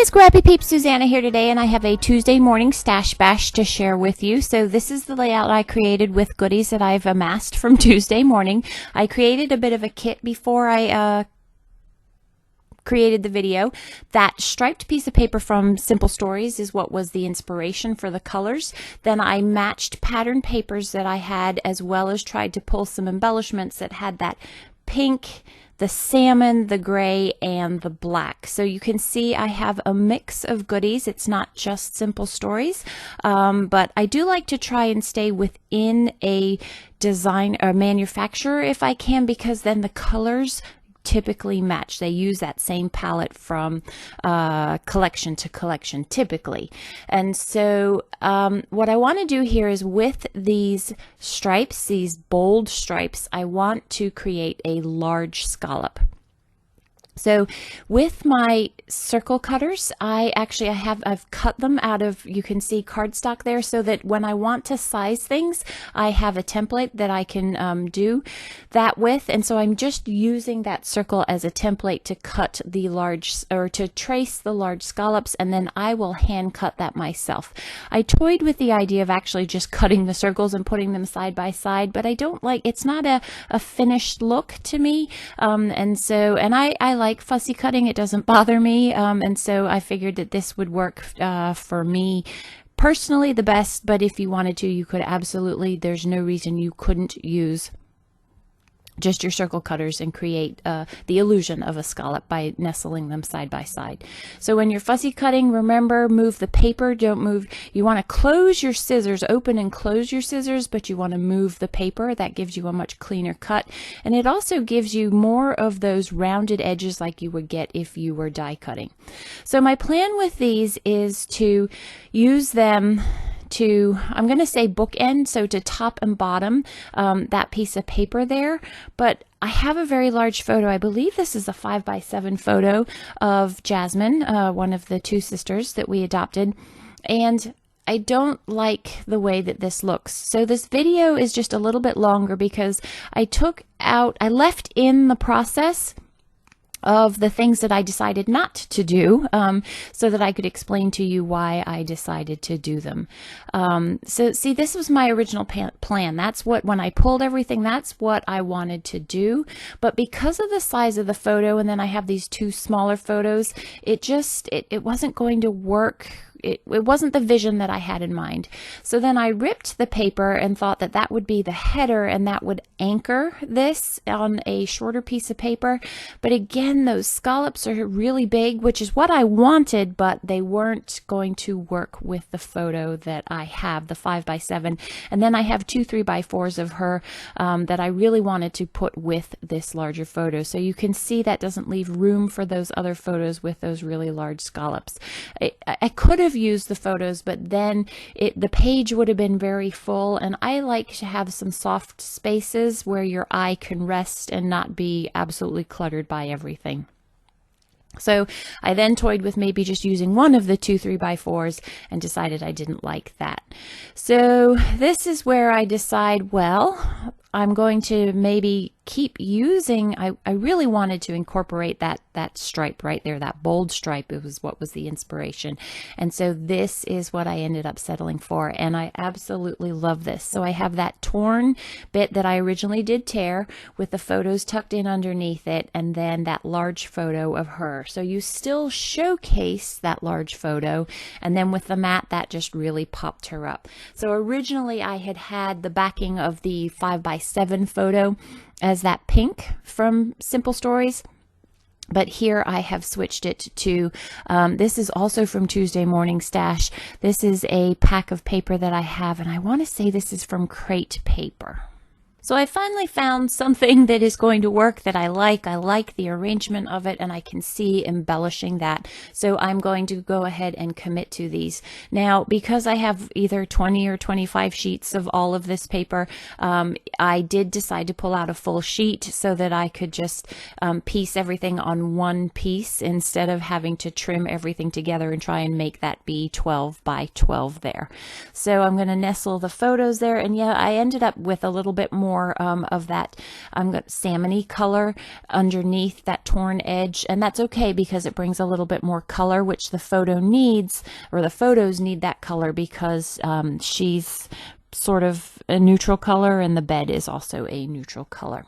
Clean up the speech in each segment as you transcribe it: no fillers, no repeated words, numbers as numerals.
Scrappy Peeps, Suzanna here today, and I have a Tuesday morning stash bash to share with you. So this is the layout I created with goodies that I've amassed from Tuesday morning. I created a bit of a kit before I created the video. That striped piece of paper from Simple Stories is what was the inspiration for the colors. Then I matched pattern papers that I had, as well as tried to pull some embellishments that had that pink, the salmon, the gray, and the black. So you can see I have a mix of goodies. It's not just Simple Stories, but I do like to try and stay within a design or manufacturer if I can, because then the colors typically match. They use that same palette from collection to collection typically. And so what I want to do here is, with these stripes, these bold stripes, I want to create a large scallop. So with my circle cutters, I've cut them out of, you can see, cardstock there, so that when I want to size things, I have a template that I can do that with. And so I'm just using that circle as a template to cut the large, or to trace the large scallops, and then I will hand cut that myself. I toyed with the idea of actually just cutting the circles and putting them side by side, but I don't like, it's not a finished look to me. And I like fussy cutting. It doesn't bother me, and so I figured that this would work for me personally the best. But if you wanted to, you could absolutely, there's no reason you couldn't use just your circle cutters and create the illusion of a scallop by nestling them side by side. So when you're fussy cutting, remember, move the paper, don't move. You want to close your scissors, open and close your scissors, but you want to move the paper. That gives you a much cleaner cut, and it also gives you more of those rounded edges like you would get if you were die cutting. So my plan with these is to use them to, I'm going to say bookend, so to top and bottom that piece of paper there. But I have a very large photo. I believe this is a 5x7 photo of Jasmine, one of the two sisters that we adopted, and I don't like the way that this looks. So this video is just a little bit longer because I left in the process of the things that I decided not to do, so that I could explain to you why I decided to do them. So see, this was my original plan. That's what, when I pulled everything, that's what I wanted to do. But because of the size of the photo, and then I have these two smaller photos, it wasn't going to work. It wasn't the vision that I had in mind. So then I ripped the paper and thought that that would be the header, and that would anchor this on a shorter piece of paper. But again, those scallops are really big, which is what I wanted, but they weren't going to work with the photo that I have, the 5x7. And then I have two 3x4s of her that I really wanted to put with this larger photo. So you can see that doesn't leave room for those other photos with those really large scallops. I could have used the photos, but then the page would have been very full, and I like to have some soft spaces where your eye can rest and not be absolutely cluttered by everything. So I then toyed with maybe just using one of the two 3x4s and decided I didn't like that. So this is where I decide, well, I'm going to maybe keep using, I really wanted to incorporate that stripe right there, that bold stripe. It was what was the inspiration. And so this is what I ended up settling for, and I absolutely love this. So I have that torn bit that I originally did tear with the photos tucked in underneath it, and then that large photo of her. So you still showcase that large photo, and then with the mat, that just really popped her up. So originally I had the backing of the 5x7 photo as that pink from Simple Stories. But here I have switched it to, this is also from Tuesday Morning Stash. This is a pack of paper that I have, and I want to say this is from Crate Paper. So I finally found something that is going to work, that I like. I like the arrangement of it, and I can see embellishing that. So I'm going to go ahead and commit to these. Now, because I have either 20 or 25 sheets of all of this paper, I did decide to pull out a full sheet so that I could just piece everything on one piece instead of having to trim everything together and try and make that be 12 by 12 there. So I'm going to nestle the photos there, and yeah, I ended up with a little bit more more of that salmon-y color underneath that torn edge, and that's okay because it brings a little bit more color, which the photo needs, or the photos need that color because she's sort of a neutral color and the bed is also a neutral color.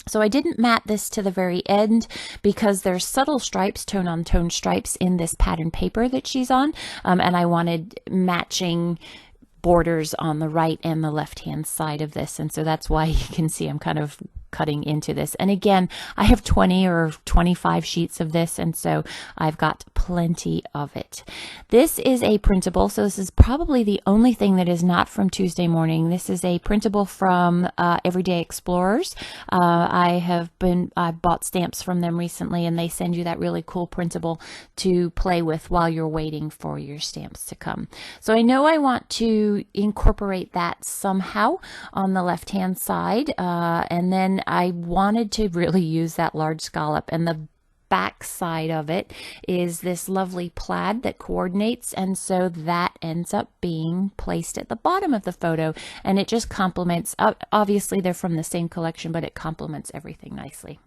So I didn't mat this to the very end because there's subtle stripes, tone-on-tone stripes in this pattern paper that she's on, and I wanted matching borders on the right and the left hand side of this, and so that's why you can see I'm kind of cutting into this. And again, I have 20 or 25 sheets of this, and so I've got plenty of it. This is a printable, so this is probably the only thing that is not from Tuesday Morning. This is a printable from Everyday Explorers. I bought stamps from them recently, and they send you that really cool printable to play with while you're waiting for your stamps to come. So I know I want to incorporate that somehow on the left hand side, and then I wanted to really use that large scallop, and the back side of it is this lovely plaid that coordinates, and so that ends up being placed at the bottom of the photo, and it just complements, obviously they're from the same collection, but it complements everything nicely.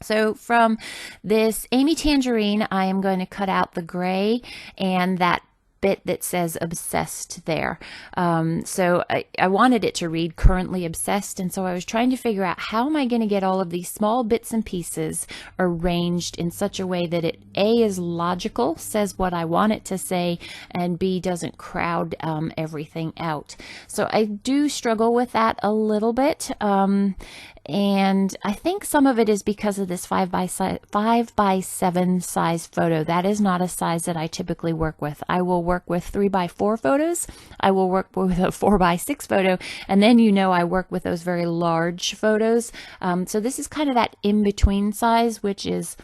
So from this Amy Tangerine, I am going to cut out the gray and that bit that says obsessed there. So I wanted it to read currently obsessed, and so I was trying to figure out how am I going to get all of these small bits and pieces arranged in such a way that it A is logical, says what I want it to say, and B doesn't crowd everything out. So I do struggle with that a little bit. And I think some of it is because of this 5 by 7 size photo. That is not a size that I typically work with. I will work with 3 by 4 photos. I will work with a 4 by 6 photo. And then, you know, I work with those very large photos. So this is kind of that in-between size, which is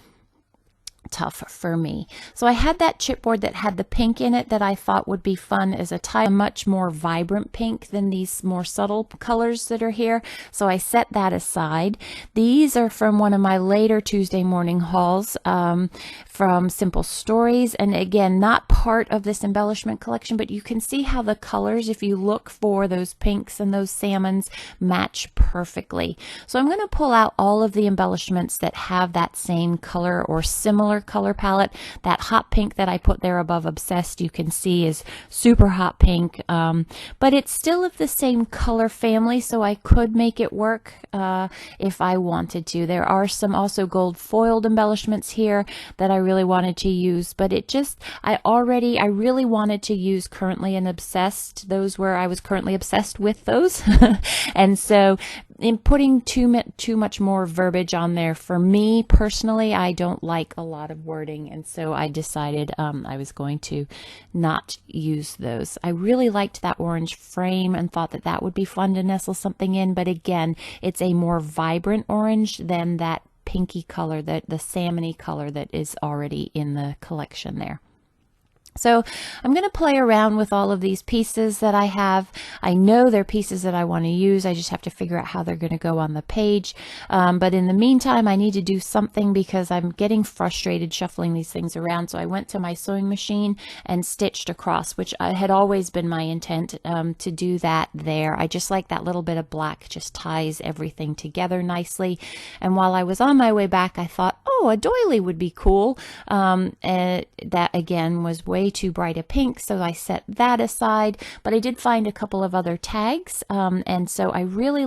tough for me. So I had that chipboard that had the pink in it that I thought would be fun as a much more vibrant pink than these more subtle colors that are here. So I set that aside. These are from one of my later Tuesday morning hauls from Simple Stories. And again, not part of this embellishment collection, but you can see how the colors, if you look for those pinks and those salmons, match perfectly. So I'm going to pull out all of the embellishments that have that same color or similar color palette. That hot pink that I put there above obsessed, you can see is super hot pink, but it's still of the same color family, so I could make it work if I wanted to. There are some also gold foiled embellishments here that I really wanted to use, but it just, I really wanted to use currently and obsessed. Those were, I was currently obsessed with those. And so in putting too much more verbiage on there, for me personally, I don't like a lot of wording, and so I decided I was going to not use those. I really liked that orange frame and thought that that would be fun to nestle something in, but again, it's a more vibrant orange than that pinky color, the salmony color that is already in the collection there. So I'm going to play around with all of these pieces that I have. I know they're pieces that I want to use. I just have to figure out how they're going to go on the page. But in the meantime, I need to do something because I'm getting frustrated shuffling these things around. So I went to my sewing machine and stitched across, which had always been my intent to do that there. I just like that little bit of black, just ties everything together nicely. And while I was on my way back, I thought, oh, a doily would be cool. That again was way too bright a pink, so I set that aside, but I did find a couple of other tags, and so I really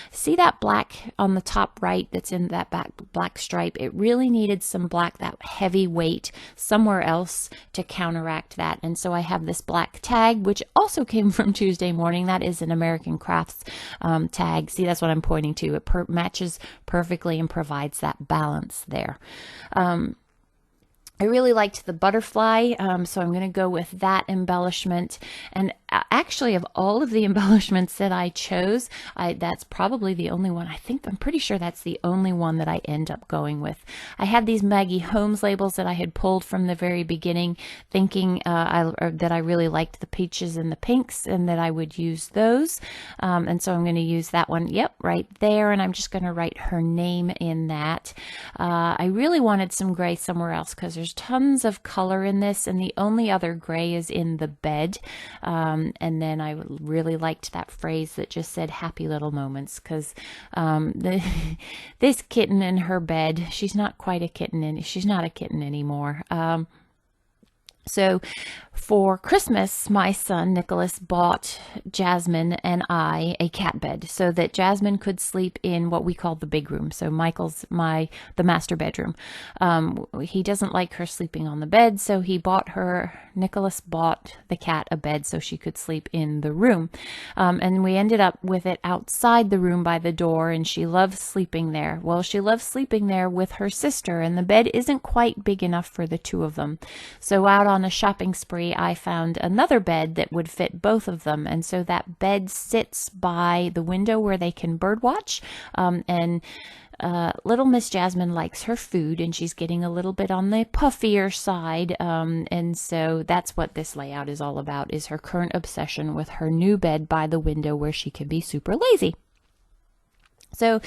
see that black on the top right that's in that black stripe. It really needed some black, that heavy weight somewhere else to counteract that, and so I have this black tag, which also came from Tuesday Morning. That is an American Crafts tag. See, that's what I'm pointing to. It matches perfectly and provides that balance there. I really liked the butterfly, so I'm going to go with that embellishment. And actually, of all of the embellishments that I chose, that's probably the only one. I'm pretty sure that's the only one that I end up going with. I had these Maggie Holmes labels that I had pulled from the very beginning, thinking that I really liked the peaches and the pinks and that I would use those. And so I'm going to use that one, yep, right there. And I'm just going to write her name in that. I really wanted some gray somewhere else because there's there's tons of color in this, and the only other gray is in the bed. And then I really liked that phrase that just said happy little moments, because this kitten in her bed, she's not quite a kitten, and she's not a kitten anymore. So for Christmas, my son Nicholas bought Jasmine and I a cat bed so that Jasmine could sleep in what we call the big room. So Michael's the master bedroom. He doesn't like her sleeping on the bed, so Nicholas bought the cat a bed so she could sleep in the room. And we ended up with it outside the room by the door, and she loves sleeping there. Well, she loves sleeping there with her sister, and the bed isn't quite big enough for the two of them. So out on a shopping spree, I found another bed that would fit both of them, and so that bed sits by the window where they can bird watch. Little Miss Jasmine likes her food, and she's getting a little bit on the puffier side, and so that's what this layout is all about, is her current obsession with her new bed by the window where she can be super lazy. So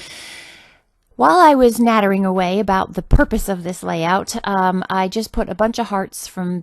while I was nattering away about the purpose of this layout, I just put a bunch of hearts from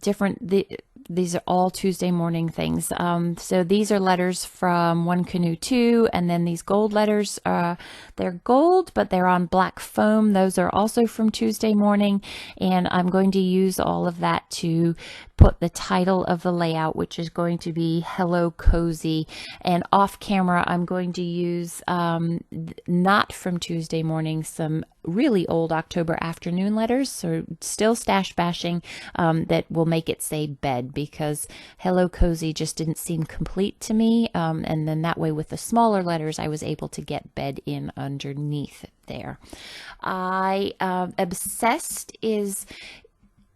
these are all Tuesday morning things. So these are letters from One Canoe 2, and then these gold letters, they're gold, but they're on black foam. Those are also from Tuesday morning, and I'm going to use all of that to put the title of the layout, which is going to be Hello Cozy. And off camera, I'm going to use, not from Tuesday morning, some really old October afternoon letters, so still stash bashing, that will make it say bed, because Hello Cozy just didn't seem complete to me. And then that way with the smaller letters, I was able to get bed in underneath there. Obsessed is,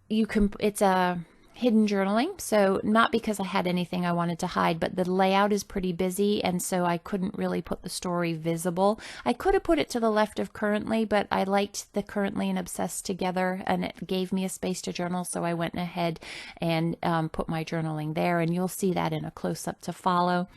it's a hidden journaling, so not because I had anything I wanted to hide, but the layout is pretty busy, and so I couldn't really put the story visible. I could have put it to the left of currently, but I liked the currently and obsessed together, and it gave me a space to journal, so I went ahead and put my journaling there, and you'll see that in a close-up to follow.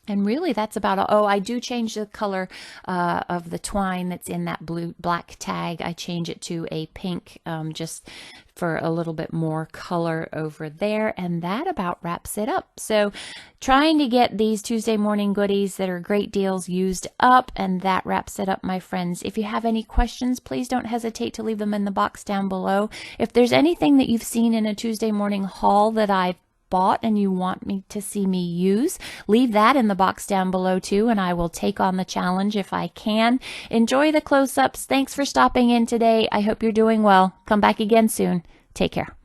And really, that's about all. Oh, I do change the color of the twine that's in that black tag. I change it to a pink, just for a little bit more color over there. And that about wraps it up. So trying to get these Tuesday morning goodies that are great deals used up. And that wraps it up, my friends. If you have any questions, please don't hesitate to leave them in the box down below. If there's anything that you've seen in a Tuesday morning haul that I've bought and you want me to see me use, leave that in the box down below too, and I will take on the challenge if I can. Enjoy the close-ups. Thanks for stopping in today. I hope you're doing well. Come back again soon. Take care.